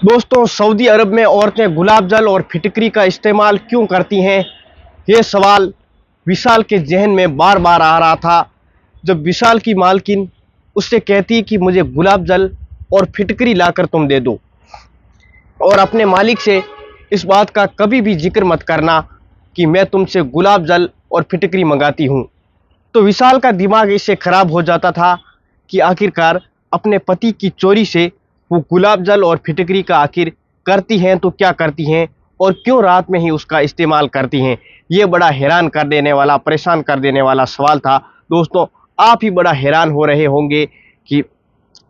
दोस्तों, सऊदी अरब में औरतें गुलाब जल और फिटकरी का इस्तेमाल क्यों करती हैं? ये सवाल विशाल के जहन में बार बार आ रहा था। जब विशाल की मालकिन उससे कहती कि मुझे गुलाब जल और फिटकरी लाकर तुम दे दो, और अपने मालिक से इस बात का कभी भी जिक्र मत करना कि मैं तुमसे गुलाब जल और फिटकरी मंगाती हूँ, तो विशाल का दिमाग इससे खराब हो जाता था कि आखिरकार अपने पति की चोरी से वो गुलाब जल और फिटकरी का आखिर करती हैं तो क्या करती हैं, और क्यों रात में ही उसका इस्तेमाल करती हैं। ये बड़ा हैरान कर देने वाला, परेशान कर देने वाला सवाल था। दोस्तों, आप ही बड़ा हैरान हो रहे होंगे कि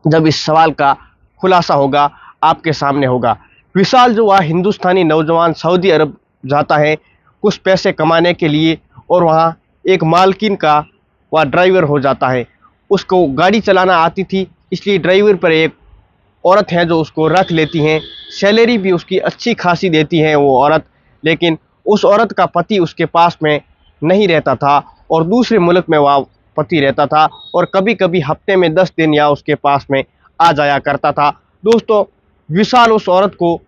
जब इस सवाल का खुलासा होगा, आपके सामने होगा। विशाल जो वह हिंदुस्तानी नौजवान सऊदी अरब जाता है कुछ पैसे कमाने के लिए, और वहाँ एक मालकिन का वह ड्राइवर हो जाता है। उसको गाड़ी चलाना आती थी, इसलिए ड्राइवर पर एक औरत है जो उसको रख लेती हैं। सैलरी भी उसकी अच्छी खासी देती है वो औरत, लेकिन उस औरत का पति उसके पास में नहीं रहता था और दूसरे मुल्क में वह पति रहता था, और कभी कभी हफ्ते में 10 दिन या उसके पास में आ जाया करता था। दोस्तों, विशाल उस औरत को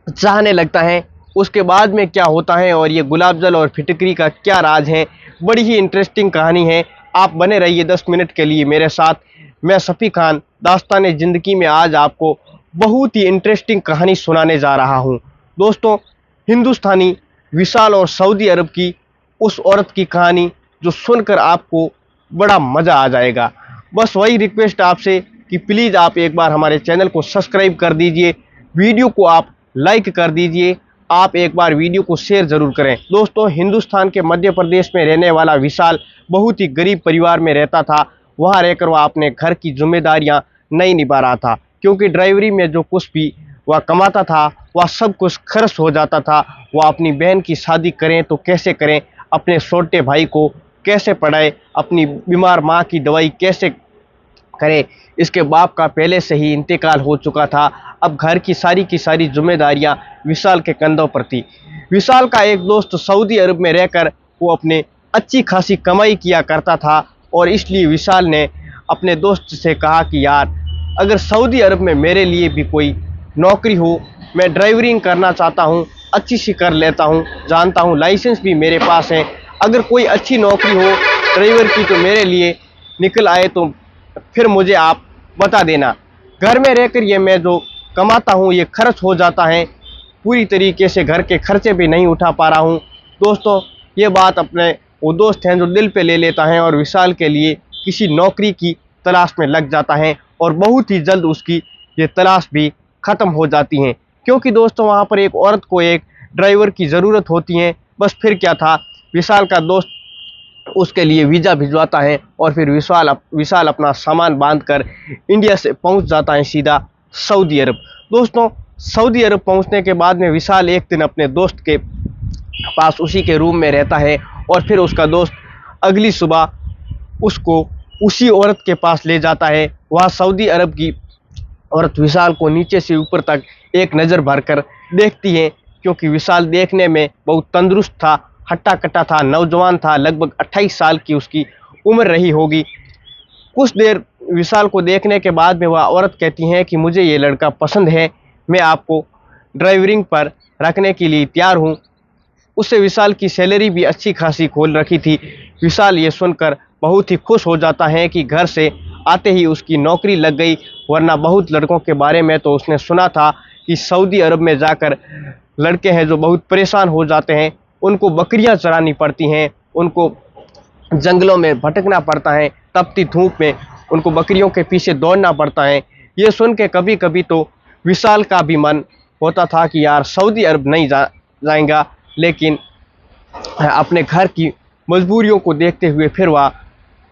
चाहने लगता है। उसके बाद में क्या होता है और ये गुलाब जल और फिटकरी का क्या राज है, बड़ी ही इंटरेस्टिंग कहानी है। आप बने रहिए 10 मिनट के लिए मेरे साथ। मैं सफ़ी खान दास्तान ज़िंदगी में आज आपको बहुत ही इंटरेस्टिंग कहानी सुनाने जा रहा हूँ। दोस्तों, हिंदुस्तानी विशाल और सऊदी अरब की उस औरत की कहानी जो सुनकर आपको बड़ा मज़ा आ जाएगा। बस वही रिक्वेस्ट आपसे कि प्लीज़ आप एक बार हमारे चैनल को सब्सक्राइब कर दीजिए, वीडियो को आप लाइक कर दीजिए, आप एक बार वीडियो को शेयर ज़रूर करें। दोस्तों, हिंदुस्तान के मध्य प्रदेश में रहने वाला विशाल बहुत ही गरीब परिवार में रहता था। वहाँ रहकर वह अपने घर की जिम्मेदारियाँ नहीं निभा रहा था, क्योंकि ड्राइवरी में जो कुछ भी वह कमाता था वह सब कुछ खर्च हो जाता था। वह अपनी बहन की शादी करें तो कैसे करें, अपने छोटे भाई को कैसे पढ़ाए, अपनी बीमार माँ की दवाई कैसे करे। इसके बाप का पहले से ही इंतकाल हो चुका था। अब घर की सारी जिम्मेदारियां विशाल के कंधों पर थी। विशाल का एक दोस्त सऊदी अरब में रहकर वो अपने अच्छी खासी कमाई किया करता था, और इसलिए विशाल ने अपने दोस्त से कहा कि यार, अगर सऊदी अरब में मेरे लिए भी कोई नौकरी हो, मैं ड्राइवरिंग करना चाहता हूँ, अच्छी सी कर लेता हूँ, जानता हूँ, लाइसेंस भी मेरे पास है। अगर कोई अच्छी नौकरी हो ड्राइवर की तो मेरे लिए निकल आए तो फिर मुझे आप बता देना। घर में रहकर ये मैं जो कमाता हूँ ये खर्च हो जाता है, पूरी तरीके से घर के खर्चे भी नहीं उठा पा रहा हूँ। दोस्तों, ये बात अपने वो दोस्त हैं जो दिल पे ले लेता है और विशाल के लिए किसी नौकरी की तलाश में लग जाता है, और बहुत ही जल्द उसकी ये तलाश भी ख़त्म हो जाती है, क्योंकि दोस्तों वहाँ पर एक औरत को एक ड्राइवर की ज़रूरत होती है। बस फिर क्या था, विशाल का दोस्त उसके लिए वीज़ा भिजवाता है, और फिर विशाल अपना सामान बांधकर इंडिया से पहुंच जाता है सीधा सऊदी अरब। दोस्तों, सऊदी अरब पहुंचने के बाद में विशाल एक दिन अपने दोस्त के पास उसी के रूम में रहता है, और फिर उसका दोस्त अगली सुबह उसको उसी औरत के पास ले जाता है। वह सऊदी अरब की औरत विशाल को नीचे से ऊपर तक एक नज़र भरकर देखती है, क्योंकि विशाल देखने में बहुत तंदुरुस्त था, हट्टा कट्टा था, नौजवान था, लगभग 28 साल की उसकी उम्र रही होगी। कुछ देर विशाल को देखने के बाद में वह औरत कहती है कि मुझे ये लड़का पसंद है, मैं आपको ड्राइवरिंग पर रखने के लिए तैयार हूँ। उससे विशाल की सैलरी भी अच्छी खासी खोल रखी थी। विशाल ये सुनकर बहुत ही खुश हो जाता है कि घर से आते ही उसकी नौकरी लग गई, वरना बहुत लड़कों के बारे में तो उसने सुना था कि सऊदी अरब में जाकर लड़के हैं जो बहुत परेशान हो जाते हैं, उनको बकरियां चरानी पड़ती हैं, उनको जंगलों में भटकना पड़ता है, तपती धूप में उनको बकरियों के पीछे दौड़ना पड़ता है। ये सुन के कभी कभी तो विशाल का भी मन होता था कि यार सऊदी अरब नहीं जाएगा, लेकिन अपने घर की मजबूरियों को देखते हुए फिर वह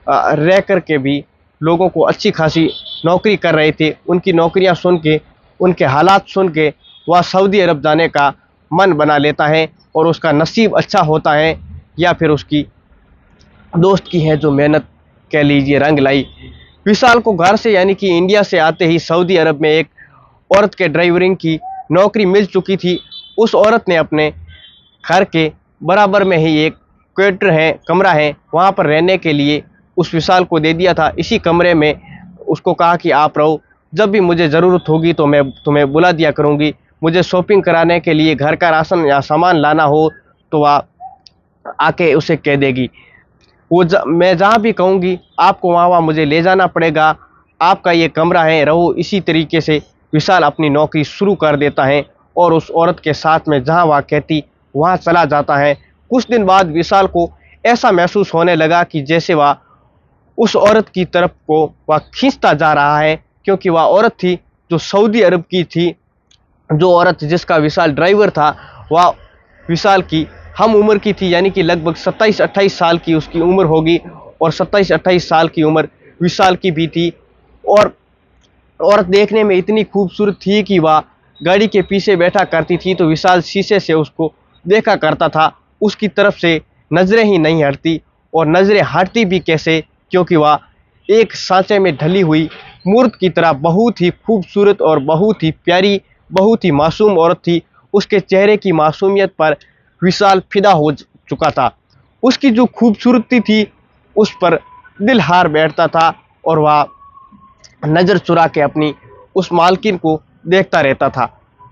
रह कर के भी लोगों को अच्छी खासी नौकरी कर रहे थे। उनकी नौकरियां सुन के, उनके हालात सुन के वह सऊदी अरब जाने का मन बना लेता है, और उसका नसीब अच्छा होता है, या फिर उसकी दोस्त की है जो मेहनत कह लीजिए रंग लाई। विशाल को घर से यानी कि इंडिया से आते ही सऊदी अरब में एक औरत के ड्राइवरिंग की नौकरी मिल चुकी थी। उस औरत ने अपने घर के बराबर में ही एक क्वार्टर है, कमरा है, वहाँ पर रहने के लिए उस विशाल को दे दिया था। इसी कमरे में उसको कहा कि आप रहो, जब भी मुझे ज़रूरत होगी तो मैं तुम्हें बुला दिया करूँगी। मुझे शॉपिंग कराने के लिए घर का राशन या सामान लाना हो तो वह आके उसे कह देगी। मैं जहाँ भी कहूँगी आपको वहाँ वहाँ मुझे ले जाना पड़ेगा। आपका ये कमरा है, रहो। इसी तरीके से विशाल अपनी नौकरी शुरू कर देता है और उस औरत के साथ में जहाँ वह कहती वहाँ चला जाता है। कुछ दिन बाद विशाल को ऐसा महसूस होने लगा कि जैसे वह उस औरत की तरफ को वह खींचता जा रहा है, क्योंकि वह औरत थी जो सऊदी अरब की थी। जो औरत जिसका विशाल ड्राइवर था वह विशाल की हम उम्र की थी, यानी कि लगभग 27-28 साल की उसकी उम्र होगी और 27-28 साल की उम्र विशाल की भी थी। और औरत देखने में इतनी खूबसूरत थी कि वह गाड़ी के पीछे बैठा करती थी तो विशाल शीशे से उसको देखा करता था। उसकी तरफ से नज़रें ही नहीं हटती, और नज़रें हटती भी कैसे, क्योंकि वह एक सांचे में ढली हुई मूर्त की तरह बहुत ही खूबसूरत और बहुत ही प्यारी, बहुत ही मासूम औरत थी। उसके चेहरे की मासूमियत पर विशाल फिदा हो चुका था। उसकी जो खूबसूरती थी उस पर दिल हार बैठता था और वह नज़र चुरा के अपनी उस मालकिन को देखता रहता था।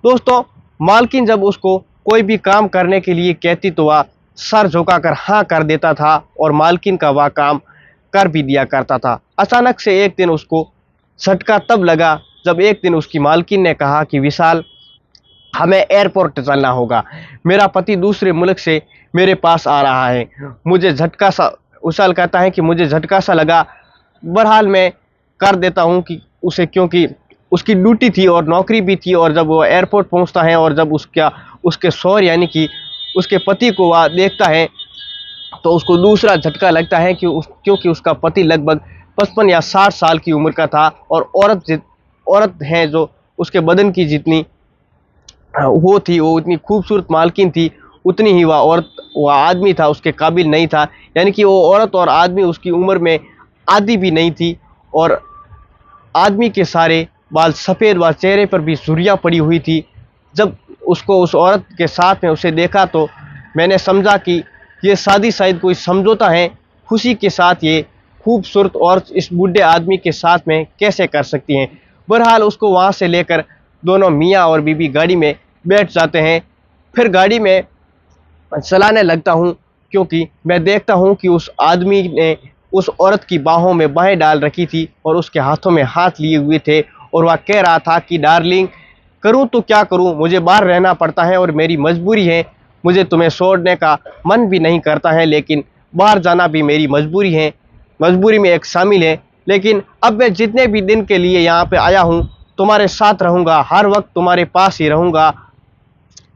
दोस्तों, मालकिन जब उसको कोई भी काम करने के लिए कहती तो वह सर झुकाकर हाँ कर देता था और मालकिन का वह काम कर भी दिया करता था। अचानक से एक दिन उसको झटका तब लगा जब एक दिन उसकी मालकिन ने कहा कि विशाल, हमें एयरपोर्ट चलना होगा। मेरा पति दूसरे मुल्क से मेरे पास आ रहा है। मुझे झटका सा, विशाल कहता है कि मुझे झटका सा लगा। बहरहाल मैं कर देता हूँ कि उसे, क्योंकि उसकी ड्यूटी थी और नौकरी भी थी। और जब वो एयरपोर्ट पहुँचता है और जब उसके शौहर यानी कि उसके पति को वह देखता है तो उसको दूसरा झटका लगता है कि क्योंकि उसका पति लगभग 55 या 60 साल की उम्र का था और औरत है जो उसके बदन की जितनी वो थी, वो इतनी खूबसूरत मालकिन थी, उतनी ही वह आदमी था उसके काबिल नहीं था। यानी कि वो औरत और आदमी उसकी उम्र में आधी भी नहीं थी। और आदमी के सारे बाल सफ़ेद व चेहरे पर भी झुर्रियाँ पड़ी हुई थी। जब उसको उस औरत के साथ में उसे देखा तो मैंने समझा कि ये शादी शायद कोई समझौता है। खुशी के साथ ये खूबसूरत औरत इस बूढ़े आदमी के साथ में कैसे कर सकती हैं। बहरहाल उसको वहाँ से लेकर दोनों मियाँ और बीबी गाड़ी में बैठ जाते हैं। फिर गाड़ी में चलाने लगता हूँ, क्योंकि मैं देखता हूँ कि उस आदमी ने उस औरत की बाहों में बाहें डाल रखी थी और उसके हाथों में हाथ लिए हुए थे और वह कह रहा था कि डार्लिंग, करूँ तो क्या करूँ, मुझे बाहर रहना पड़ता है और मेरी मजबूरी है। मुझे तुम्हें छोड़ने का मन भी नहीं करता है, लेकिन बाहर जाना भी मेरी मजबूरी है, मजबूरी में एक शामिल है। लेकिन अब मैं जितने भी दिन के लिए यहाँ पे आया हूँ तुम्हारे साथ रहूँगा, हर वक्त तुम्हारे पास ही रहूँगा,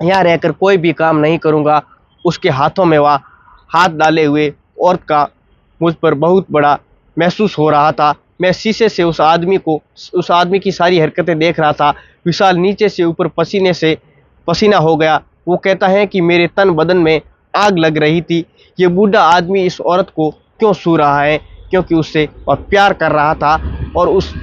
यहाँ रहकर कोई भी काम नहीं करूँगा। उसके हाथों में वह हाथ डाले हुए औरत का मुझ पर बहुत बड़ा महसूस हो रहा था। मैं शीशे से उस आदमी की सारी हरकतें देख रहा था। विशाल नीचे से ऊपर पसीने से पसीना हो गया। वो कहता है कि मेरे तन बदन में आग लग रही थी। ये बूढ़ा आदमी इस औरत को क्यों छू रहा है, क्योंकि उससे और प्यार कर रहा था। और उस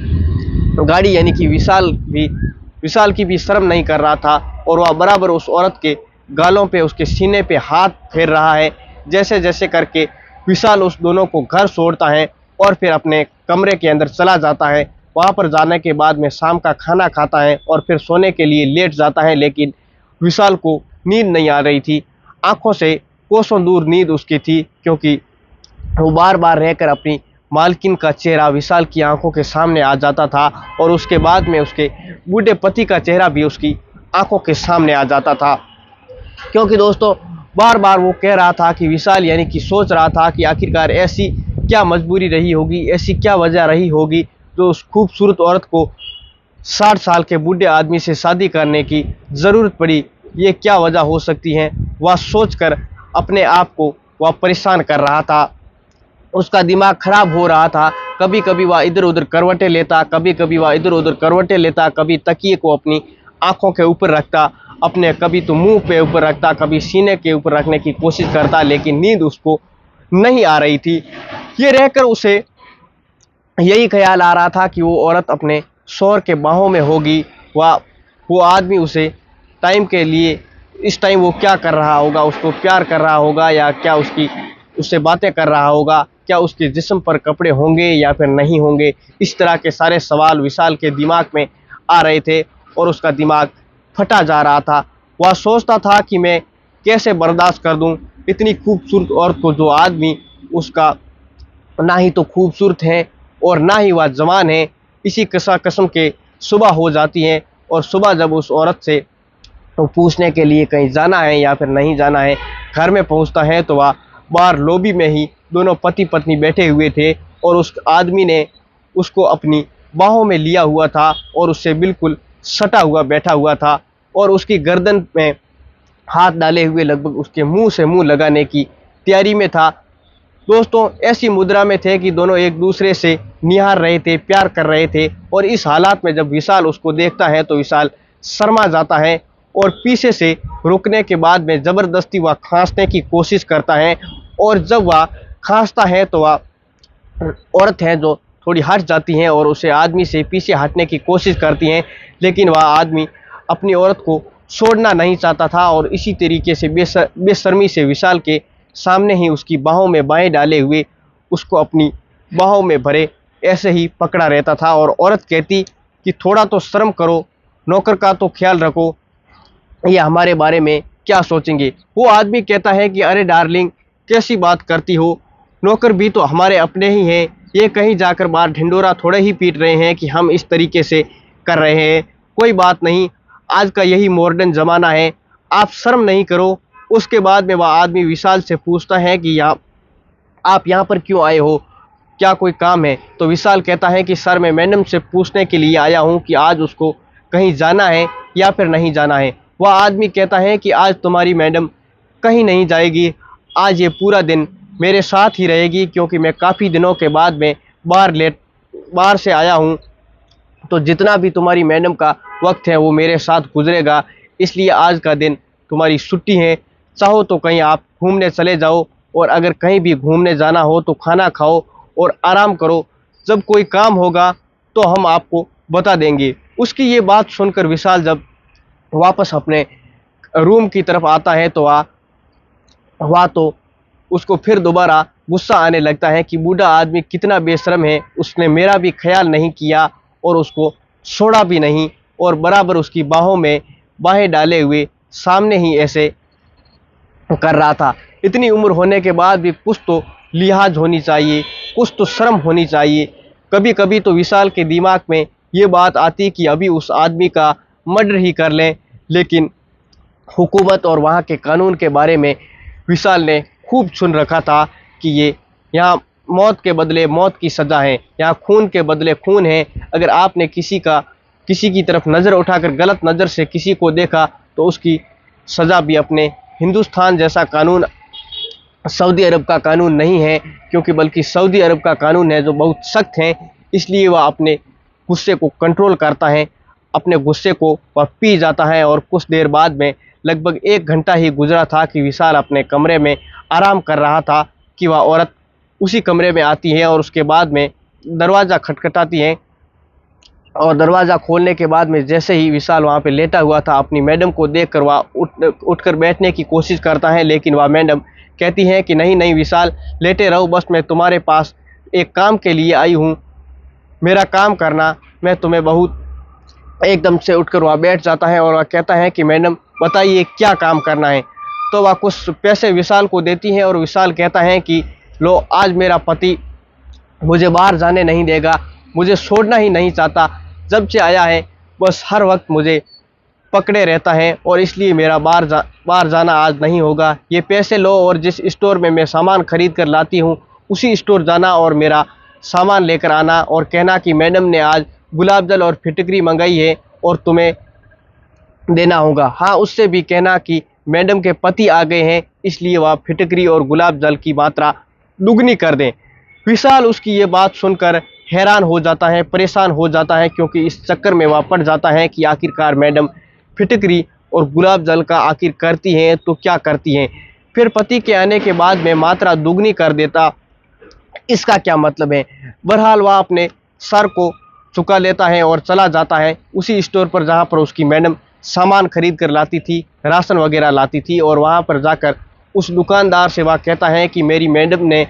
गाड़ी यानी कि विशाल की भी शर्म नहीं कर रहा था और वह बराबर उस औरत के गालों पे, उसके सीने पे हाथ फेर रहा है। जैसे जैसे करके विशाल उस दोनों को घर छोड़ता है और फिर अपने कमरे के अंदर चला जाता है। वहाँ पर जाने के बाद में शाम का खाना खाता है और फिर सोने के लिए लेट जाता है। लेकिन विशाल को नींद नहीं आ रही थी। आंखों से कोसों दूर नींद उसकी थी, क्योंकि वो बार बार रहकर अपनी मालकिन का चेहरा विशाल की आंखों के सामने आ जाता था और उसके बाद में उसके बूढ़े पति का चेहरा भी उसकी आंखों के सामने आ जाता था। क्योंकि दोस्तों, बार बार वो कह रहा था कि विशाल यानी कि सोच रहा था कि आखिरकार ऐसी क्या मजबूरी रही होगी, ऐसी क्या वजह रही होगी जो उस खूबसूरत औरत को 60 साल के बूढ़े आदमी से शादी करने की ज़रूरत पड़ी। ये क्या वजह हो सकती है, वह सोचकर अपने आप को वह परेशान कर रहा था। उसका दिमाग खराब हो रहा था। कभी कभी वह इधर उधर करवटें लेता, कभी तकिए को अपनी आंखों के ऊपर रखता, अपने कभी तो मुंह पे ऊपर रखता, कभी सीने के ऊपर रखने की कोशिश करता, लेकिन नींद उसको नहीं आ रही थी। ये रहकर उसे यही ख्याल आ रहा था कि वो औरत अपने शौहर के बाहों में होगी। वो आदमी उसे टाइम के लिए, इस टाइम वो क्या कर रहा होगा, उसको प्यार कर रहा होगा या क्या उससे बातें कर रहा होगा। क्या उसके जिस्म पर कपड़े होंगे या फिर नहीं होंगे। इस तरह के सारे सवाल विशाल के दिमाग में आ रहे थे और उसका दिमाग फटा जा रहा था। वह सोचता था कि मैं कैसे बर्दाश्त कर दूं इतनी खूबसूरत औरत को, जो आदमी उसका ना ही तो खूबसूरत है और ना ही वह जवान है। इसी कसम के सुबह हो जाती है और सुबह जब उस औरत से तो पूछने के लिए कहीं जाना है या फिर नहीं जाना है, घर में पहुंचता है तो वह बाहर लॉबी में ही दोनों पति पत्नी बैठे हुए थे और उस आदमी ने उसको अपनी बाहों में लिया हुआ था और उससे बिल्कुल सटा हुआ बैठा हुआ था और उसकी गर्दन में हाथ डाले हुए लगभग उसके मुंह से मुंह लगाने की तैयारी में था। दोस्तों, ऐसी मुद्रा में थे कि दोनों एक दूसरे से निहार रहे थे, प्यार कर रहे थे। और इस हालात में जब विशाल उसको देखता है तो विशाल शर्मा जाता है और पीछे से रुकने के बाद में ज़बरदस्ती वह खांसने की कोशिश करता है। और जब वह खांसता है तो वह औरत है जो थोड़ी हट जाती हैं और उसे आदमी से पीछे हटने की कोशिश करती हैं, लेकिन वह आदमी अपनी औरत को छोड़ना नहीं चाहता था और इसी तरीके से बेशर्मी से विशाल के सामने ही उसकी बाहों में बाएं डाले हुए उसको अपनी बाहों में भरे ऐसे ही पकड़ा रहता था। और औरत कहती कि थोड़ा तो शर्म करो, नौकर का तो ख्याल रखो, ये हमारे बारे में क्या सोचेंगे। वो आदमी कहता है कि अरे डार्लिंग, कैसी बात करती हो, नौकर भी तो हमारे अपने ही हैं, ये कहीं जाकर बाहर ढिंडोरा थोड़े ही पीट रहे हैं कि हम इस तरीके से कर रहे हैं। कोई बात नहीं, आज का यही मॉडर्न ज़माना है, आप शर्म नहीं करो। उसके बाद में वह आदमी विशाल से पूछता है कि आप यहाँ पर क्यों आए हो, क्या कोई काम है। तो विशाल कहता है कि सर, मैं मैडम से पूछने के लिए आया हूँ कि आज उसको कहीं जाना है या फिर नहीं जाना है। वह आदमी कहता है कि आज तुम्हारी मैडम कहीं नहीं जाएगी, आज ये पूरा दिन मेरे साथ ही रहेगी, क्योंकि मैं काफ़ी दिनों के बाद में बाहर से आया हूँ, तो जितना भी तुम्हारी मैडम का वक्त है वो मेरे साथ गुजरेगा, इसलिए आज का दिन तुम्हारी छुट्टी है। चाहो तो कहीं आप घूमने चले जाओ, और अगर कहीं भी घूमने जाना हो तो खाना खाओ और आराम करो, जब कोई काम होगा तो हम आपको बता देंगे। उसकी ये बात सुनकर विशाल जब वापस अपने रूम की तरफ आता है तो वहाँ तो उसको फिर दोबारा गुस्सा आने लगता है कि बूढ़ा आदमी कितना बेशर्म है, उसने मेरा भी ख्याल नहीं किया और उसको छोड़ा भी नहीं और बराबर उसकी बाहों में बाहें डाले हुए सामने ही ऐसे कर रहा था। इतनी उम्र होने के बाद भी कुछ तो लिहाज होनी चाहिए, कुछ तो शर्म होनी चाहिए। कभी कभी तो विशाल के दिमाग में ये बात आती कि अभी उस आदमी का मर्डर ही कर लें, लेकिन हुकूमत और वहाँ के कानून के बारे में विशाल ने खूब सुन रखा था कि ये यहाँ मौत के बदले मौत की सज़ा है, यहाँ खून के बदले खून है। अगर आपने किसी की तरफ नज़र उठाकर गलत नज़र से किसी को देखा तो उसकी सज़ा भी अपने हिंदुस्तान जैसा कानून, सऊदी अरब का कानून नहीं है, क्योंकि बल्कि सऊदी अरब का कानून है जो बहुत सख्त है। इसलिए वह अपने गुस्से को कंट्रोल करता है, अपने गुस्से को वह पी जाता है। और कुछ देर बाद में लगभग 1 घंटा ही गुजरा था कि विशाल अपने कमरे में आराम कर रहा था कि वह औरत उसी कमरे में आती है और उसके बाद में दरवाज़ा खटखटाती है। और दरवाज़ा खोलने के बाद में जैसे ही विशाल वहाँ पे लेटा हुआ था, अपनी मैडम को देखकर वह उठकर बैठने की कोशिश करता है, लेकिन वह मैडम कहती है कि नहीं नहीं विशाल, लेटे रहो, बस मैं तुम्हारे पास एक काम के लिए आई हूँ, मेरा काम करना, मैं तुम्हें बहुत। एकदम से उठकर वह बैठ जाता है और वह कहता है कि मैडम बताइए क्या काम करना है। तो वह कुछ पैसे विशाल को देती है और विशाल कहता है कि लो, आज मेरा पति मुझे बाहर जाने नहीं देगा, मुझे छोड़ना ही नहीं चाहता, जब से आया है बस हर वक्त मुझे पकड़े रहता है और इसलिए मेरा बाहर जाना आज नहीं होगा। ये पैसे लो और जिस स्टोर में मैं सामान खरीद कर लाती हूँ उसी स्टोर जाना और मेरा सामान लेकर आना और कहना कि मैडम ने आज गुलाब जल और फिटकरी मंगाई है और तुम्हें देना होगा। हाँ, उससे भी कहना कि मैडम के पति आ गए हैं, इसलिए वह फिटकरी और गुलाब जल की मात्रा दुगनी कर दें। विशाल उसकी ये बात सुनकर हैरान हो जाता है, परेशान हो जाता है, क्योंकि इस चक्कर में वह पड़ जाता है कि आखिरकार मैडम फिटकरी और गुलाब जल का आखिर करती हैं तो क्या करती हैं। फिर पति के आने के बाद में मात्रा दुगनी कर देता, इसका क्या मतलब है। बहरहाल वह अपने सर को चुका लेता है और चला जाता है उसी स्टोर पर जहाँ पर उसकी मैडम सामान खरीद कर लाती थी, राशन वगैरह लाती थी। और वहाँ पर जाकर उस दुकानदार से वह कहता है कि मेरी मैडम ने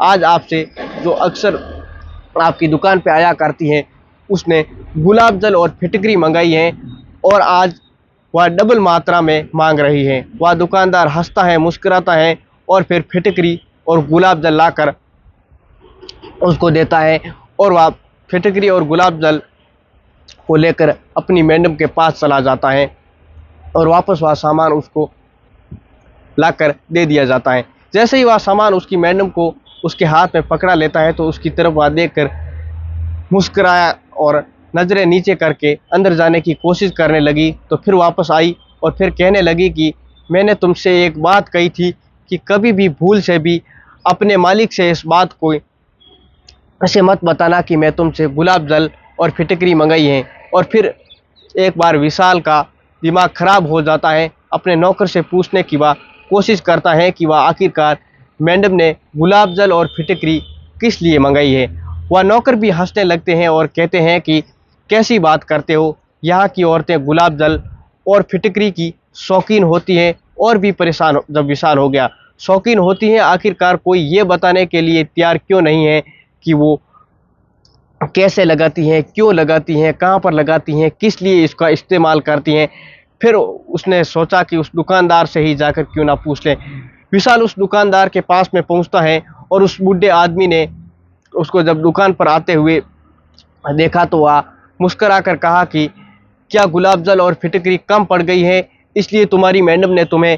आज आपसे जो अक्सर आपकी दुकान पे आया करती हैं उसने गुलाब जल और फिटकरी मंगाई है और आज वह डबल मात्रा में मांग रही है। वह दुकानदार हंसता है, मुस्कुराता है और फिर फिटकरी और गुलाब जल लाकर उसको देता है और वह फिटकरी और गुलाब जल को लेकर अपनी मैडम के पास चला जाता है और वापस वह सामान उसको लाकर दे दिया जाता है। जैसे ही वह सामान उसकी मैडम को उसके हाथ में पकड़ा लेता है तो उसकी तरफ वह देखकर मुस्कुराया और नज़रें नीचे करके अंदर जाने की कोशिश करने लगी। तो फिर वापस आई और फिर कहने लगी कि मैंने तुमसे एक बात कही थी कि कभी भी भूल से भी अपने मालिक से इस बात को ऐसे मत बताना कि मैं तुमसे गुलाब जल और फिटकरी मंगाई है। और फिर एक बार विशाल का दिमाग खराब हो जाता है। अपने नौकर से पूछने की वह कोशिश करता है कि वह आखिरकार मैडम ने गुलाब जल और फिटकरी किस लिए मंगाई है। वह नौकर भी हंसने लगते हैं और कहते हैं कि कैसी बात करते हो, यहाँ की औरतें गुलाब जल और फिटकरी की शौकीन होती हैं। और भी परेशान जब विशाल हो गया, शौकीन होती हैं, आखिरकार कोई ये बताने के लिए तैयार क्यों नहीं है कि वो कैसे लगाती हैं, क्यों लगाती हैं, कहाँ पर लगाती हैं, किस लिए इसका इस्तेमाल करती हैं। फिर उसने सोचा कि उस दुकानदार से ही जाकर क्यों ना पूछ लें। विशाल उस दुकानदार के पास में पहुंचता है और उस बूढ़े आदमी ने उसको जब दुकान पर आते हुए देखा तो वह मुस्कुराकर कहा कि क्या गुलाब जल और फिटकरी कम पड़ गई है, इसलिए तुम्हारी मैडम ने तुम्हें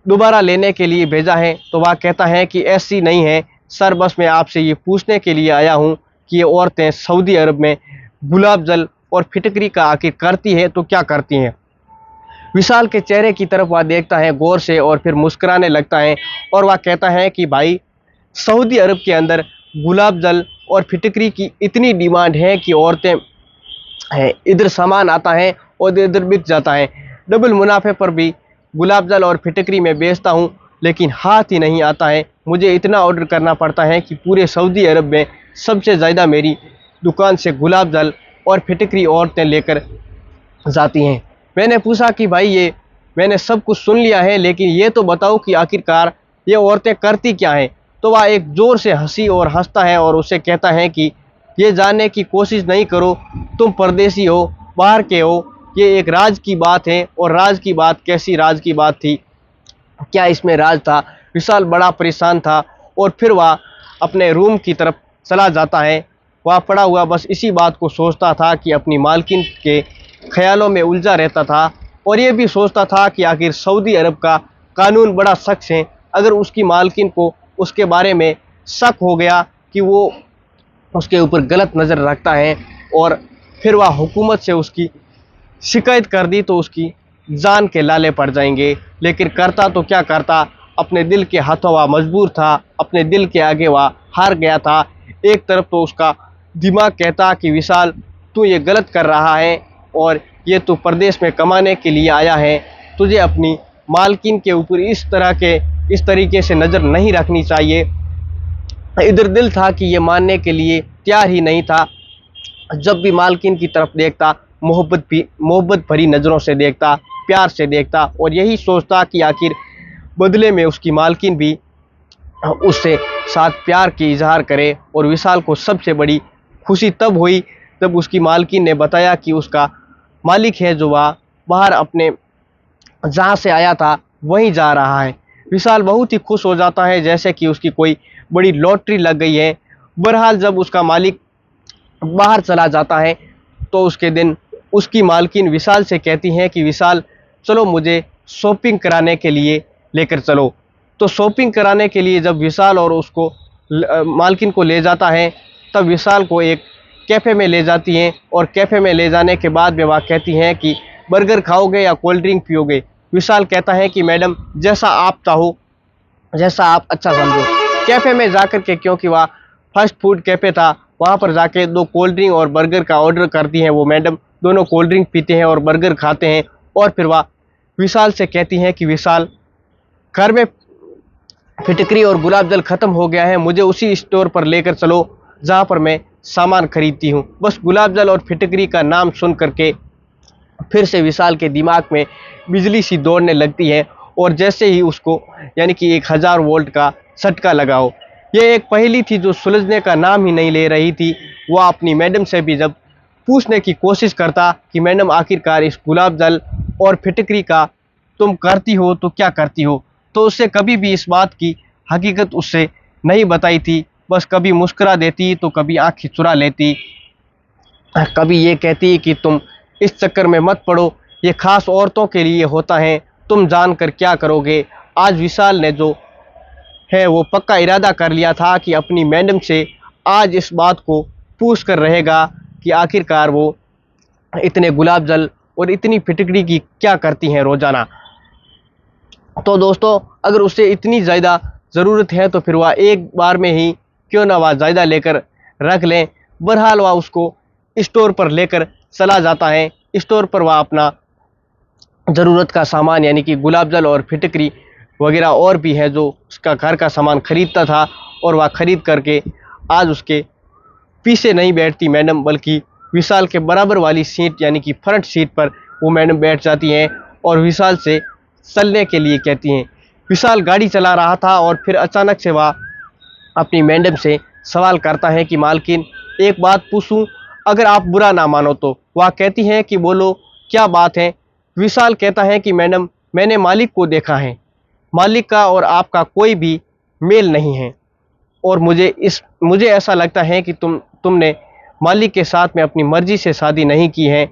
दोबारा लेने के लिए भेजा है। तो वह कहता है कि ऐसी नहीं है सर, बस मैं आपसे ये पूछने के लिए आया हूँ कि ये औरतें सऊदी अरब में गुलाब जल और फिटकरी का आखिर करती है तो क्या करती हैं। विशाल के चेहरे की तरफ वह देखता है गौर से और फिर मुस्कुराने लगता है और वह कहता है कि भाई, सऊदी अरब के अंदर गुलाब जल और फिटकरी की इतनी डिमांड है कि औरतें इधर सामान आता है और इधर बिक जाता है। डबल मुनाफे पर भी गुलाब जल और फिटकरी मैं बेचता हूँ, लेकिन हाथ ही नहीं आता है। मुझे इतना ऑर्डर करना पड़ता है कि पूरे सऊदी अरब में सबसे ज़्यादा मेरी दुकान से गुलाब जल और फिटकरी औरतें लेकर जाती हैं। मैंने पूछा कि भाई, ये मैंने सब कुछ सुन लिया है, लेकिन ये तो बताओ कि आखिरकार ये औरतें करती क्या हैं। तो वह एक ज़ोर से हंसी और हंसता है और उसे कहता है कि ये जानने की कोशिश नहीं करो, तुम परदेसी हो, बाहर के हो, ये एक राज की बात है। और राज की बात, कैसी राज की बात थी, क्या इसमें राज था। विशाल बड़ा परेशान था और फिर वह अपने रूम की तरफ चला जाता है। वह पड़ा हुआ बस इसी बात को सोचता था कि अपनी मालकिन के ख्यालों में उलझा रहता था और ये भी सोचता था कि आखिर सऊदी अरब का कानून बड़ा सख्त है। अगर उसकी मालकिन को उसके बारे में शक हो गया कि वो उसके ऊपर गलत नज़र रखता है और फिर वह हुकूमत से उसकी शिकायत कर दी तो उसकी जान के लाले पड़ जाएंगे। लेकिन करता तो क्या करता, अपने दिल के हाथों वह मजबूर था, अपने दिल के आगे वह हार गया था। एक तरफ तो उसका दिमाग कहता कि विशाल, तू ये गलत कर रहा है और ये तू परदेश में कमाने के लिए आया है, तुझे अपनी मालकिन के ऊपर इस तरीके से नज़र नहीं रखनी चाहिए। इधर दिल था कि ये मानने के लिए तैयार ही नहीं था। जब भी मालकिन की तरफ देखता, मोहब्बत भरी नज़रों से देखता, प्यार से देखता और यही सोचता कि आखिर बदले में उसकी मालकिन भी उससे साथ प्यार की इजहार करे। और विशाल को सबसे बड़ी खुशी तब हुई जब उसकी मालकिन ने बताया कि उसका मालिक है जो वह बाहर अपने जहाँ से आया था वहीं जा रहा है। विशाल बहुत ही खुश हो जाता है, जैसे कि उसकी कोई बड़ी लॉटरी लग गई है। बहरहाल जब उसका मालिक बाहर चला जाता है तो उसके दिन उसकी मालकिन विशाल से कहती हैं कि विशाल, चलो मुझे शॉपिंग कराने के लिए लेकर चलो। तो शॉपिंग कराने के लिए जब विशाल और उसको मालकिन को ले जाता है तब विशाल को एक कैफ़े में ले जाती हैं और कैफ़े में ले जाने के बाद में वह कहती हैं कि बर्गर खाओगे या कोल्ड ड्रिंक पियोगे। विशाल कहता है कि मैडम, जैसा आप चाहो, जैसा आप अच्छा समझो। कैफ़े में जाकर के, क्योंकि वह फास्ट फूड कैफ़े था, वहाँ पर जाके 2 कोल्ड ड्रिंक और बर्गर का ऑर्डर करती हैं। वो मैडम दोनों कोल्ड ड्रिंक पीते हैं और बर्गर खाते हैं और फिर वह विशाल से कहती हैं कि विशाल, घर में फिटकरी और गुलाब जल ख़त्म हो गया है, मुझे उसी स्टोर पर लेकर चलो जहाँ पर मैं सामान खरीदती हूँ। बस गुलाब जल और फिटकरी का नाम सुन करके फिर से विशाल के दिमाग में बिजली सी दौड़ने लगती है और जैसे ही उसको यानी कि 1000 वोल्ट का झटका लगाओ। ये एक पहेली थी जो सुलझने का नाम ही नहीं ले रही थी। वह अपनी मैडम से भी जब पूछने की कोशिश करता कि मैडम आखिरकार इस गुलाब जल और फिटकरी का तुम करती हो तो क्या करती हो, तो उससे कभी भी इस बात की हकीकत उससे नहीं बताई थी। बस कभी मुस्कुरा देती तो कभी आँखें चुरा लेती, कभी ये कहती कि तुम इस चक्कर में मत पड़ो, ये खास औरतों के लिए होता है, तुम जानकर क्या करोगे। आज विशाल ने जो है वो पक्का इरादा कर लिया था कि अपनी मैडम से आज इस बात को पूछ कर रहेगा कि आखिरकार वो इतने गुलाब जल और इतनी फिटकरी की क्या करती हैं रोज़ाना। तो दोस्तों, अगर उसे इतनी ज़्यादा ज़रूरत है तो फिर वह एक बार में ही क्यों ना वह ज़्यादा लेकर रख लें। बहरहाल वह उसको स्टोर पर लेकर चला जाता है। स्टोर पर वह अपना ज़रूरत का सामान यानी कि गुलाब जल और फिटकरी वगैरह और भी है जो उसका घर का सामान खरीदता था, और वह खरीद करके आज उसके पीछे नहीं बैठती मैडम, बल्कि विशाल के बराबर वाली सीट यानी कि फ्रंट सीट पर वो मैडम बैठ जाती हैं और विशाल से चलने के लिए कहती हैं। विशाल गाड़ी चला रहा था और फिर अचानक से वह अपनी मैडम से सवाल करता है कि मालकिन, एक बात पूछूं, अगर आप बुरा ना मानो तो। वह कहती हैं कि बोलो, क्या बात है। विशाल कहता है कि मैडम, मैंने मालिक को देखा है, मालिक का और आपका कोई भी मेल नहीं है, और मुझे ऐसा लगता है कि तुमने मालिक के साथ में अपनी मर्जी से शादी नहीं की है।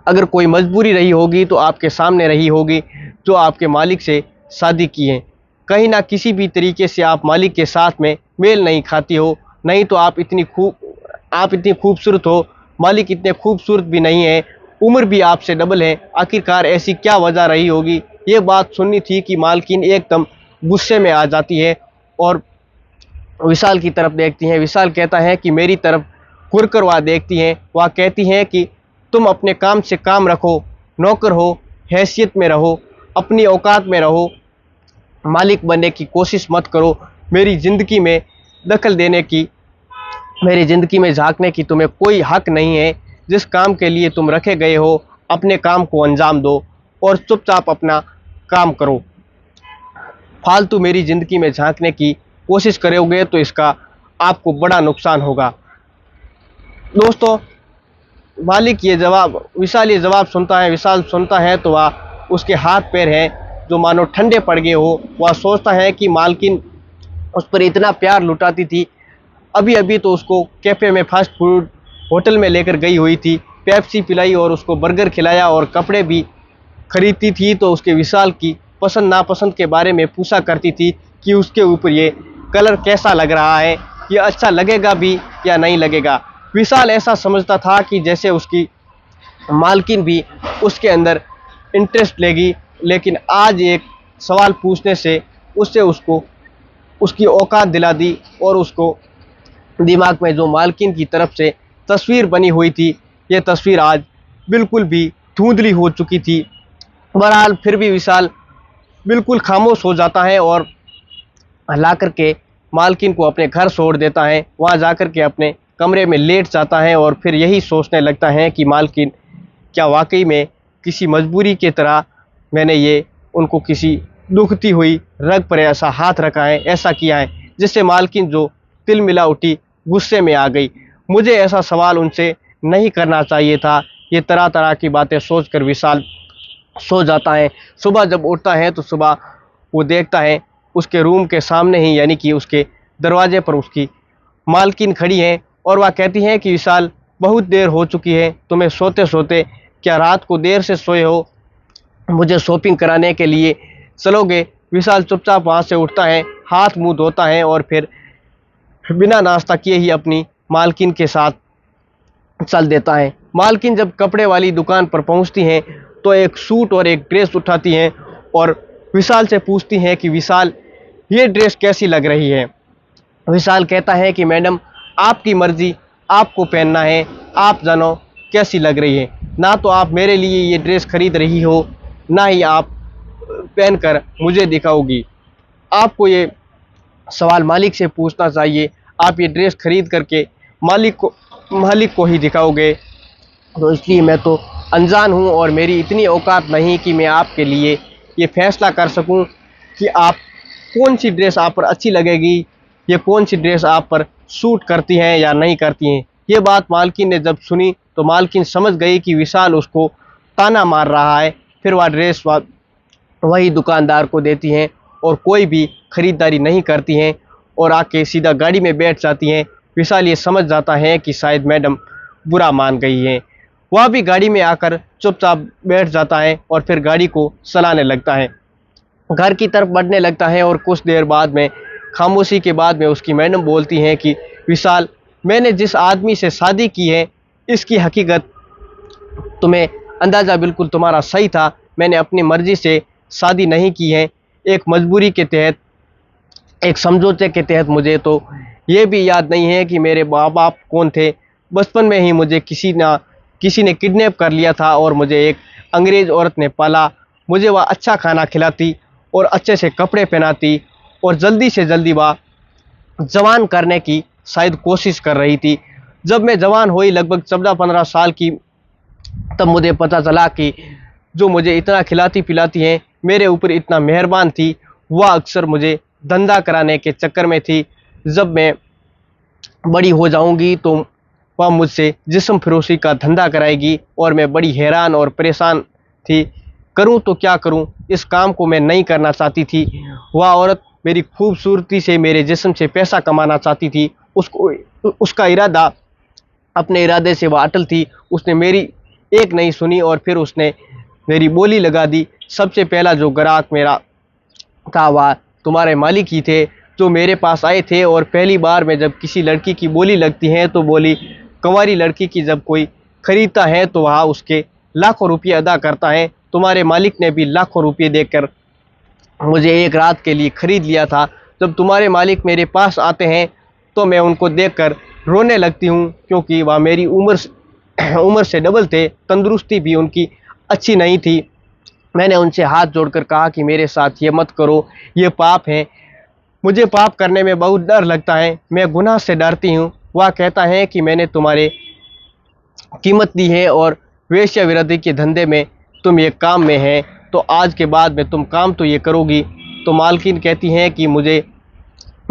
अगर कोई मजबूरी रही होगी तो आपके सामने रही होगी, जो आपके मालिक से शादी की है। कहीं ना किसी भी तरीके से आप मालिक के साथ में मेल नहीं खाती हो, नहीं तो आप इतनी खूबसूरत हो, मालिक इतने खूबसूरत भी नहीं है, उम्र भी आपसे डबल है, आखिरकार ऐसी क्या वजह रही होगी। ये बात सुननी थी कि मालकिन एकदम गुस्से में आ जाती है और विशाल की तरफ देखती हैं। विशाल कहता है कि मेरी तरफ घुरकर वह देखती हैं। वह कहती हैं कि तुम अपने काम से काम रखो, नौकर हो, हैसियत में रहो, अपनी औकात में रहो, मालिक बनने की कोशिश मत करो। मेरी ज़िंदगी में दखल देने की, मेरी ज़िंदगी में झांकने की तुम्हें कोई हक नहीं है। जिस काम के लिए तुम रखे गए हो, अपने काम को अंजाम दो और चुपचाप अपना काम करो। फालतू मेरी ज़िंदगी में झांकने की कोशिश करोगे तो इसका आपको बड़ा नुकसान होगा। दोस्तों, विशाल ये जवाब सुनता है। विशाल सुनता है तो वह उसके हाथ पैर हैं जो मानो ठंडे पड़ गए हो। वह सोचता है कि मालकिन उस पर इतना प्यार लुटाती थी, अभी अभी तो उसको कैफ़े में फास्ट फूड होटल में लेकर गई हुई थी, पेप्सी पिलाई और उसको बर्गर खिलाया और कपड़े भी खरीदती थी, तो उसके विशाल की पसंद नापसंद के बारे में पूछा करती थी कि उसके ऊपर ये कलर कैसा लग रहा है, ये अच्छा लगेगा भी या नहीं लगेगा। विशाल ऐसा समझता था कि जैसे उसकी मालकिन भी उसके अंदर इंटरेस्ट लेगी, लेकिन आज एक सवाल पूछने से उसको उसकी औकात दिला दी और उसको दिमाग में जो मालकिन की तरफ से तस्वीर बनी हुई थी, ये तस्वीर आज बिल्कुल भी धुंधली हो चुकी थी। बहरहाल फिर भी विशाल बिल्कुल खामोश हो जाता है और ला करके मालकिन को अपने घर छोड़ देता है। वहाँ जाकर के अपने कमरे में लेट जाता है और फिर यही सोचने लगता है कि मालकिन, क्या वाकई में किसी मजबूरी की तरह मैंने ये उनको किसी दुखती हुई रग पर ऐसा हाथ रखा है, ऐसा किया है, जिससे मालकिन जो तिल मिला उठी, गुस्से में आ गई। मुझे ऐसा सवाल उनसे नहीं करना चाहिए था। ये तरह तरह की बातें सोचकर विशाल सो जाता है। सुबह जब उठता है तो सुबह वो देखता है उसके रूम के सामने ही यानी कि उसके दरवाजे पर उसकी मालकिन खड़ी है और वह कहती है कि विशाल, बहुत देर हो चुकी है, तुम्हें सोते सोते, क्या रात को देर से सोए हो, मुझे शॉपिंग कराने के लिए चलोगे। विशाल चुपचाप वहाँ से उठता है, हाथ मुंह धोता है और फिर बिना नाश्ता किए ही अपनी मालकिन के साथ चल देता है। मालकिन जब कपड़े वाली दुकान पर पहुंचती हैं तो एक सूट और एक ड्रेस उठाती हैं और विशाल से पूछती हैं कि विशाल, ये ड्रेस कैसी लग रही है। विशाल कहता है कि मैडम, आपकी मर्जी, आपको पहनना है, आप जानो कैसी लग रही है। ना तो आप मेरे लिए ये ड्रेस खरीद रही हो, ना ही आप पहनकर मुझे दिखाओगी। आपको ये सवाल मालिक से पूछना चाहिए। आप ये ड्रेस खरीद करके मालिक को ही दिखाओगे, तो इसलिए मैं तो अनजान हूँ और मेरी इतनी औकात नहीं कि मैं आपके लिए ये फैसला कर सकूँ कि आप कौन सी ड्रेस आप पर अच्छी लगेगी ये कौन सी ड्रेस आप पर सूट करती हैं या नहीं करती हैं। ये बात मालकिन ने जब सुनी तो मालकिन समझ गई कि विशाल उसको ताना मार रहा है। फिर वह ड्रेस वही दुकानदार को देती हैं और कोई भी खरीदारी नहीं करती हैं और आके सीधा गाड़ी में बैठ जाती हैं। विशाल ये समझ जाता है कि शायद मैडम बुरा मान गई हैं। वह भी गाड़ी में आकर चुपचाप बैठ जाता है और फिर गाड़ी को चलाने लगता है, घर की तरफ बढ़ने लगता है। और कुछ देर बाद में खामोशी के बाद में उसकी मैडम बोलती हैं कि विशाल, मैंने जिस आदमी से शादी की है इसकी हकीकत तुम्हें अंदाज़ा बिल्कुल तुम्हारा सही था। मैंने अपनी मर्ज़ी से शादी नहीं की है, एक मजबूरी के तहत, एक समझौते के तहत। मुझे तो ये भी याद नहीं है कि मेरे माँ बाप कौन थे। बचपन में ही मुझे किसी ने किडनैप कर लिया था और मुझे एक अंग्रेज़ औरत ने पाला। मुझे वह अच्छा खाना खिलाती और अच्छे से कपड़े पहनाती और जल्दी से जल्दी वह जवान करने की शायद कोशिश कर रही थी। जब मैं जवान हुई लगभग 14-15 साल की, तब मुझे पता चला कि जो मुझे इतना खिलाती पिलाती हैं, मेरे ऊपर इतना मेहरबान थी, वह अक्सर मुझे धंधा कराने के चक्कर में थी। जब मैं बड़ी हो जाऊंगी तो वह मुझसे जिस्म फरोशी का धंधा कराएगी और मैं बड़ी हैरान और परेशान थी। करूं तो क्या करूं, इस काम को मैं नहीं करना चाहती थी। वह औरत मेरी खूबसूरती से, मेरे जिस्म से पैसा कमाना चाहती थी। उसका इरादा, अपने इरादे से वह अटल थी। उसने मेरी एक नहीं सुनी और फिर उसने मेरी बोली लगा दी। सबसे पहला जो ग्राहक मेरा था वह तुम्हारे मालिक ही थे, जो मेरे पास आए थे। और पहली बार में जब किसी लड़की की बोली लगती है तो बोली, कंवारी लड़की की जब कोई खरीदता है तो वह उसके लाखों रुपये अदा करता है। तुम्हारे मालिक ने भी लाखों रुपये देकर मुझे एक रात के लिए खरीद लिया था। जब तुम्हारे मालिक मेरे पास आते हैं तो मैं उनको देखकर रोने लगती हूँ, क्योंकि वह मेरी उम्र से डबल थे। तंदुरुस्ती भी उनकी अच्छी नहीं थी। मैंने उनसे हाथ जोड़कर कहा कि मेरे साथ ये मत करो, ये पाप है। मुझे पाप करने में बहुत डर लगता है, मैं गुनाह से डरती हूँ। वह कहता है कि मैंने तुम्हारे कीमत दी है और वेश्यावृत्ति के धंधे में तुम ये काम में है, तो आज के बाद में तुम काम तो ये करोगी। तो मालकिन कहती हैं कि मुझे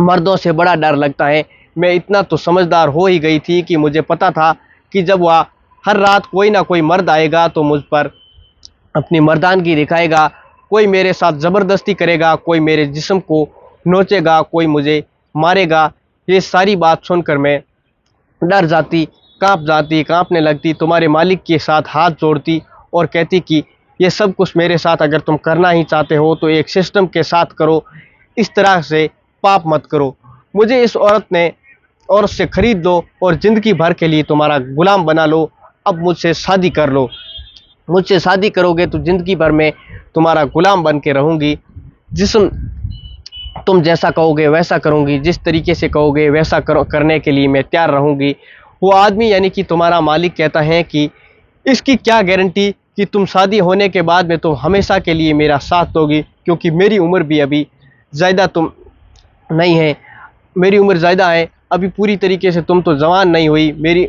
मर्दों से बड़ा डर लगता है। मैं इतना तो समझदार हो ही गई थी कि मुझे पता था कि जब वह हर रात कोई ना कोई मर्द आएगा तो मुझ पर अपनी मर्दानगी दिखाएगा। कोई मेरे साथ ज़बरदस्ती करेगा, कोई मेरे जिस्म को नोचेगा, कोई मुझे मारेगा। ये सारी बात सुनकर मैं डर जाती, कांपने लगती। तुम्हारे मालिक के साथ हाथ जोड़ती और कहती कि ये सब कुछ मेरे साथ अगर तुम करना ही चाहते हो तो एक सिस्टम के साथ करो, इस तरह से पाप मत करो। मुझे इस औरत से खरीद लो और ज़िंदगी भर के लिए तुम्हारा गुलाम बना लो। अब मुझसे शादी कर लो। मुझसे शादी करोगे तो ज़िंदगी भर में तुम्हारा गुलाम बन के रहूँगी। जिस्म तुम जैसा कहोगे वैसा करूँगी, जिस तरीके से कहोगे वैसा करने के लिए मैं तैयार रहूँगी। वो आदमी यानी कि तुम्हारा मालिक कहता है कि इसकी क्या गारंटी कि तुम शादी होने के बाद में तुम हमेशा के लिए मेरा साथ दोगी, क्योंकि मेरी उम्र भी अभी ज़्यादा तुम नहीं है, मेरी उम्र ज़्यादा है, अभी पूरी तरीके से तुम तो जवान नहीं हुई, मेरी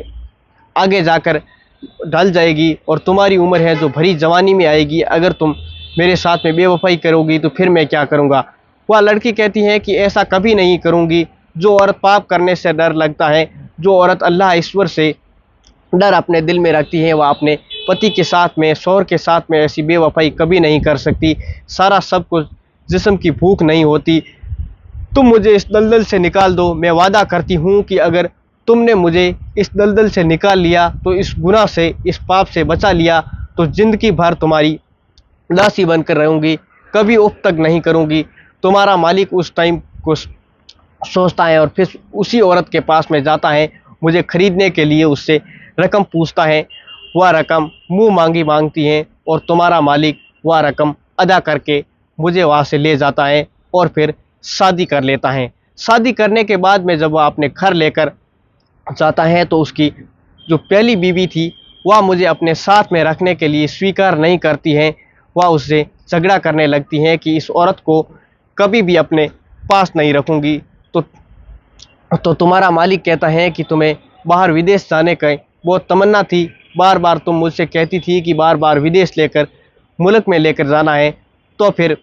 आगे जाकर ढल जाएगी और तुम्हारी उम्र है जो भरी जवानी में आएगी। अगर तुम मेरे साथ में बेवफाई करोगी तो फिर मैं क्या करूँगा। वह लड़की कहती है कि ऐसा कभी नहीं करूँगी। जो औरत पाप करने से डर लगता है, जो औरत अल्लाह ईश्वर से डर अपने दिल में रखती है, वह अपने पति के साथ में, शौहर के साथ में ऐसी बेवफाई कभी नहीं कर सकती। सारा सब कुछ जिस्म की भूख नहीं होती। तुम मुझे इस दलदल से निकाल दो। मैं वादा करती हूँ कि अगर तुमने मुझे इस दलदल से निकाल लिया, तो इस गुनाह से, इस पाप से बचा लिया, तो ज़िंदगी भर तुम्हारी दासी बनकर रहूँगी, कभी उफ तक नहीं करूँगी। तुम्हारा मालिक उस टाइम को सोचता है और फिर उसी औरत के पास में जाता है, मुझे खरीदने के लिए उससे रकम पूछता है। वह रकम मुँह मांगी मांगती है और तुम्हारा मालिक वह रकम अदा करके मुझे वहाँ से ले जाता है और फिर शादी कर लेता है। शादी करने के बाद में जब वह अपने घर लेकर जाता है तो उसकी जो पहली बीवी थी वह मुझे अपने साथ में रखने के लिए स्वीकार नहीं करती है। वह उससे झगड़ा करने लगती है कि इस औरत को कभी भी अपने पास नहीं रखूँगी। तो तुम्हारा मालिक कहता है कि तुम्हें बाहर विदेश जाने की बहुत तमन्ना थी, बार बार तुम मुझसे कहती थी कि बार बार विदेश मुल्क में लेकर जाना है, तो फिर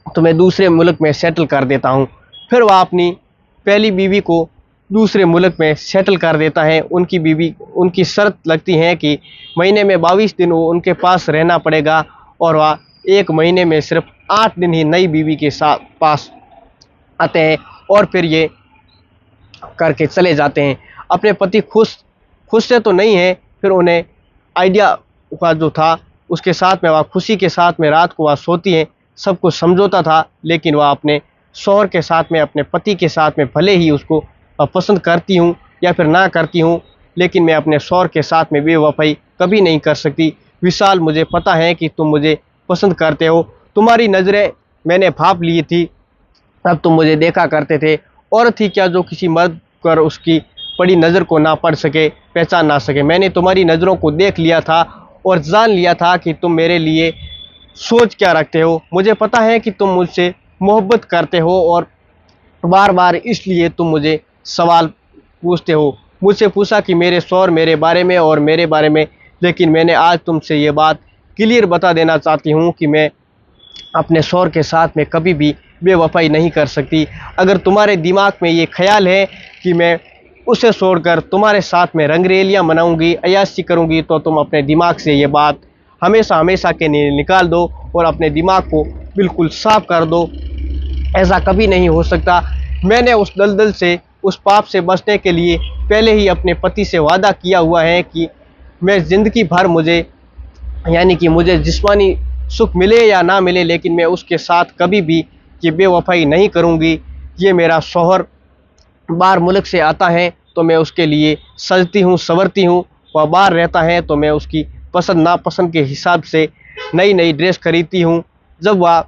तुम्हें दूसरे मुल्क में सेटल कर देता हूँ। फिर वह अपनी पहली बीवी को दूसरे मुल्क में सेटल कर देता है। उनकी शर्त लगती है कि महीने में 22 दिन वो उनके पास रहना पड़ेगा और वह 1 महीने में सिर्फ 8 दिन ही नई बीवी के साथ पास आते हैं और फिर ये करके चले जाते हैं। अपने पति खुश से तो नहीं है, फिर उन्हें आइडिया का जो था उसके साथ में वह खुशी के साथ में रात को वह सोती हैं। सब कुछ समझौता था, लेकिन वह अपने शौहर के साथ में, अपने पति के साथ में, भले ही उसको पसंद करती हूँ या फिर ना करती हूँ, लेकिन मैं अपने शौहर के साथ में बेवफाई कभी नहीं कर सकती। विशाल, मुझे पता है कि तुम मुझे पसंद करते हो, तुम्हारी नज़रें मैंने भांप ली थी, तब तुम मुझे देखा करते थे। औरत ही क्या जो किसी मर्द पर उसकी पड़ी नज़र को ना पढ़ सके, पहचान ना सके। मैंने तुम्हारी नज़रों को देख लिया था और जान लिया था कि तुम मेरे लिए सोच क्या रखते हो। मुझे पता है कि तुम मुझसे मोहब्बत करते हो और बार बार इसलिए तुम मुझे सवाल पूछते हो। मुझसे पूछा कि मेरे शौहर मेरे बारे में और मेरे बारे में, लेकिन मैंने आज तुमसे ये बात क्लियर बता देना चाहती हूँ कि मैं अपने शौहर के साथ में कभी भी बेवफाई नहीं कर सकती। अगर तुम्हारे दिमाग में ये ख्याल है कि मैं उसे छोड़कर तुम्हारे साथ में रंगरेलियाँ मनाऊंगी, अय्याशी करूंगी, तो तुम अपने दिमाग से ये बात हमेशा हमेशा के लिए निकाल दो और अपने दिमाग को बिल्कुल साफ कर दो। ऐसा कभी नहीं हो सकता। मैंने उस दलदल से, उस पाप से बचने के लिए पहले ही अपने पति से वादा किया हुआ है कि मैं ज़िंदगी भर मुझे जिस्मानी सुख मिले या ना मिले, लेकिन मैं उसके साथ कभी भी ये बेवफाई नहीं करूँगी। ये मेरा शौहर बाहर मुल्क से आता है तो मैं उसके लिए सजती हूँ, संवरती हूँ। वह बाहर रहता है तो मैं उसकी पसंद नापसंद के हिसाब से नई नई ड्रेस खरीदती हूँ। जब वह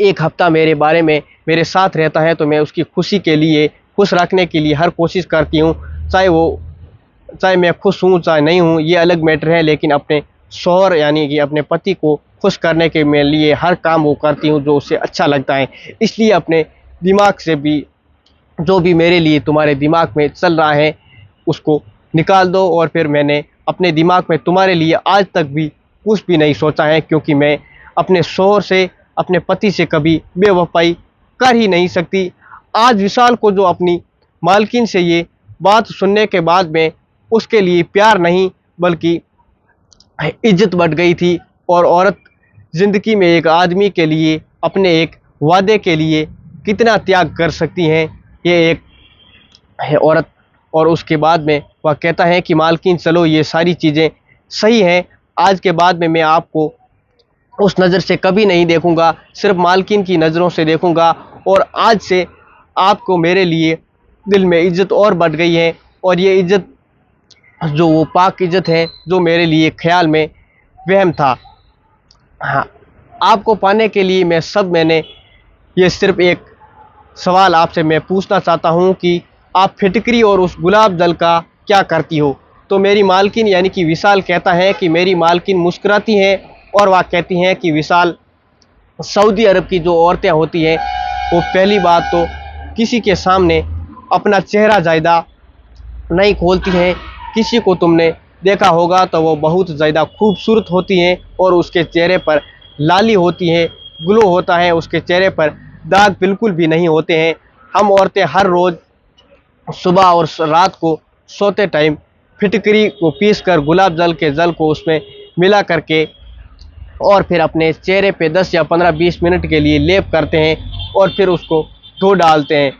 1 हफ्ता मेरे बारे में मेरे साथ रहता है तो मैं उसकी खुशी के लिए, खुश रखने के लिए हर कोशिश करती हूँ। चाहे मैं खुश हूँ चाहे नहीं हूँ, ये अलग मैटर है, लेकिन अपने शौहर यानी कि अपने पति को खुश करने के लिए हर काम वो करती हूँ जो उसे अच्छा लगता है। इसलिए अपने दिमाग से भी जो भी मेरे लिए तुम्हारे दिमाग में चल रहा है उसको निकाल दो। और फिर मैंने अपने दिमाग में तुम्हारे लिए आज तक भी कुछ भी नहीं सोचा है, क्योंकि मैं अपने शौहर से, अपने पति से कभी बेवफाई कर ही नहीं सकती। आज विशाल को जो अपनी मालकिन से ये बात सुनने के बाद में उसके लिए प्यार नहीं बल्कि इज्जत बढ़ गई थी। और औरत ज़िंदगी में एक आदमी के लिए, अपने एक वादे के लिए कितना त्याग कर सकती हैं, ये एक है औरत। और उसके बाद में वह कहता है कि मालकिन चलो ये सारी चीज़ें सही हैं, आज के बाद में मैं आपको उस नज़र से कभी नहीं देखूंगा, सिर्फ मालकिन की नज़रों से देखूंगा। और आज से आपको मेरे लिए दिल में इज्जत और बढ़ गई है। और ये इज्जत जो वो पाक इज्जत है जो मेरे लिए ख्याल में वहम था। हाँ, आपको पाने के लिए मैंने ये सिर्फ एक सवाल आपसे मैं पूछना चाहता हूँ कि आप फिटकरी और उस गुलाब जल का क्या करती हो। तो मेरी मालकिन यानी कि विशाल कहता है कि मेरी मालकिन मुस्कुराती हैं और वह कहती हैं कि विशाल, सऊदी अरब की जो औरतें होती हैं वो पहली बात तो किसी के सामने अपना चेहरा ज़्यादा नहीं खोलती हैं। किसी को तुमने देखा होगा तो वो बहुत ज़्यादा खूबसूरत होती हैं और उसके चेहरे पर लाली होती है, ग्लो होता है, उसके चेहरे पर दाग बिल्कुल भी नहीं होते हैं। हम औरतें हर रोज़ सुबह और रात को सोते टाइम फिटकरी को पीसकर गुलाब जल के जल को उसमें मिला करके और फिर अपने चेहरे पे 10 या 15-20 मिनट के लिए लेप करते हैं और फिर उसको धो डालते हैं।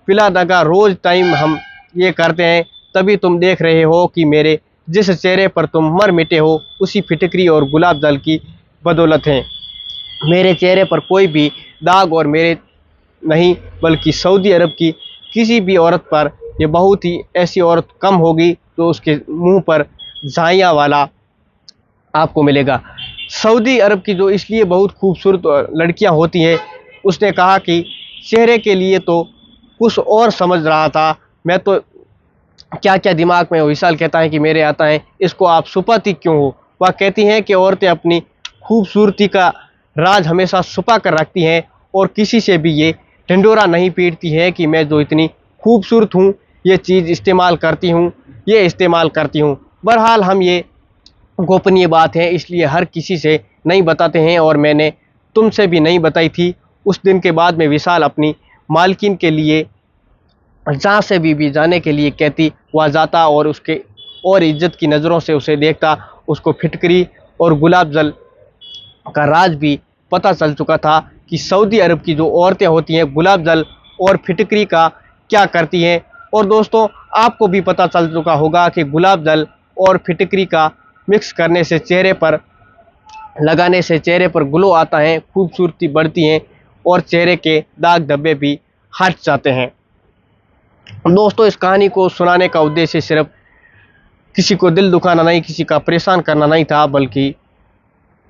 पिला दगा रोज़ टाइम हम ये करते हैं, तभी तुम देख रहे हो कि मेरे जिस चेहरे पर तुम मर मिटे हो उसी फिटकरी और गुलाब जल की बदौलत है। मेरे चेहरे पर कोई भी दाग और मेरे नहीं बल्कि सऊदी अरब की किसी भी औरत पर, ये बहुत ही ऐसी औरत कम होगी तो उसके मुंह पर झाइयाँ वाला आपको मिलेगा। सऊदी अरब की जो इसलिए बहुत खूबसूरत लड़कियां होती हैं, उसने कहा कि चेहरे के लिए तो कुछ और समझ रहा था मैं, तो क्या क्या दिमाग में। विशाल कहता है कि मेरे आता है, इसको आप छुपाती क्यों हो। वह कहती हैं कि औरतें अपनी खूबसूरती का राज हमेशा छुपा कर रखती हैं और किसी से भी ये ढिंढोरा नहीं पीटती है कि मैं जो इतनी खूबसूरत हूँ ये चीज़ इस्तेमाल करती हूँ। बहरहाल हम ये गोपनीय बात है इसलिए हर किसी से नहीं बताते हैं और मैंने तुमसे भी नहीं बताई थी। उस दिन के बाद में विशाल अपनी मालकिन के लिए जहाँ से भी जाने के लिए कहती वह जाता और उसके और इज्जत की नज़रों से उसे देखता। उसको फिटकरी और गुलाब जल का राज भी पता चल चुका था कि सऊदी अरब की जो औरतें होती हैं गुलाब जल और फिटकरी का क्या करती हैं। और दोस्तों, आपको भी पता चल चुका होगा कि गुलाब जल और फिटकरी का मिक्स करने से चेहरे पर लगाने से चेहरे पर ग्लो आता है, खूबसूरती बढ़ती है और चेहरे के दाग धब्बे भी हट जाते हैं। दोस्तों, इस कहानी को सुनाने का उद्देश्य सिर्फ किसी को दिल दुखाना नहीं, किसी का परेशान करना नहीं था, बल्कि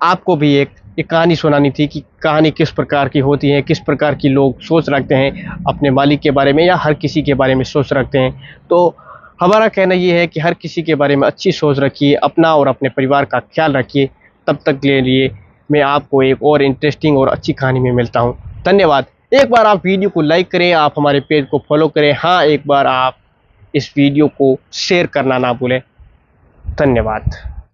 आपको भी एक कहानी सुनानी थी कि कहानी किस प्रकार की होती है, किस प्रकार की लोग सोच रखते हैं अपने मालिक के बारे में या हर किसी के बारे में सोच रखते हैं। तो हमारा कहना ये है कि हर किसी के बारे में अच्छी सोच रखिए, अपना और अपने परिवार का ख्याल रखिए। तब तक के लिए मैं आपको एक और इंटरेस्टिंग और अच्छी कहानी में मिलता हूँ। धन्यवाद। एक बार आप वीडियो को लाइक करें, आप हमारे पेज को फॉलो करें। हाँ, एक बार आप इस वीडियो को शेयर करना ना भूलें। धन्यवाद।